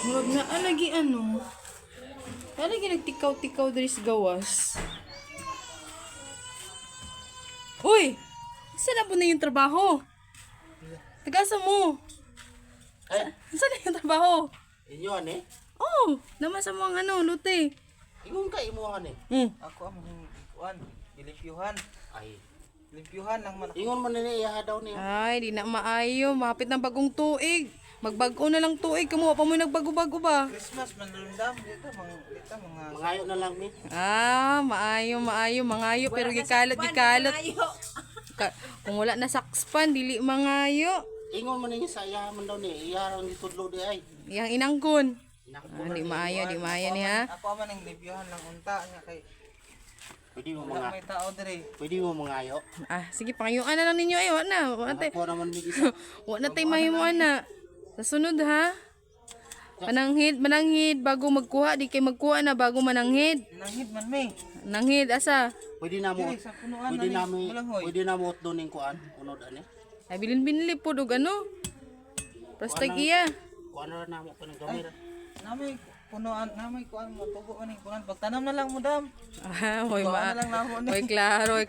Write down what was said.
Murag na alagi ano. Alagi nagtikaw-tikaw diri sa gawas. Uy! Saan na po na yung trabaho? Tagasa mo. Ay, Saan na yung trabaho? inyo ani? Oh, naman sa mga ano, lute. Ingon ka imo ani. Ako ang kuan, gilimpyuhan. Ay, Limpyuhan lang man ako. ingon man ni iya daw niya. Ay, di na maayo. Mapit ng bagong tuig. Magbago na lang tuig. Kamuha pa mo nagbago-bago ba? Christmas manlundam dito mga Mangayo na lang mi. Ah, maayo. Mangayo. Pero gikalat. Kung wala na sakspan, dili mangayo. Ingon man ni sa iya man daw ni. Iya ra ang gitudlo di ay. Yang inangkon. Nako, Di maayo ni ha. Ako man ang limpyuhan lang unta nya kay pwede mo wala mga may tao diri. pwede mo mangayo. Ah, sige, pangayuan na lang ninyo. Ay, wala na. Ako naman mi isa. Wala tayo mahimuan na. Sa sunod ha. Mananghid. Bago magkuha. Di kayo magkuha na bago mananghid. Nanghid man may. Nanghid, asa? Pwede na mo. Diri sa punuan Pwede na na mi. Malanghoy. Pwede na mo utdo ning kuan. Unod ani. Ay, bilin-binili po dug ano. Prastag iya. Kuan ra na mo kanang gamira. Namay punuan, namay kuan mo tubo man kuan. Pagtanom na lang mo dam. Ah, hoy Kuan ma. na lang namo ni. Hoy, klaro.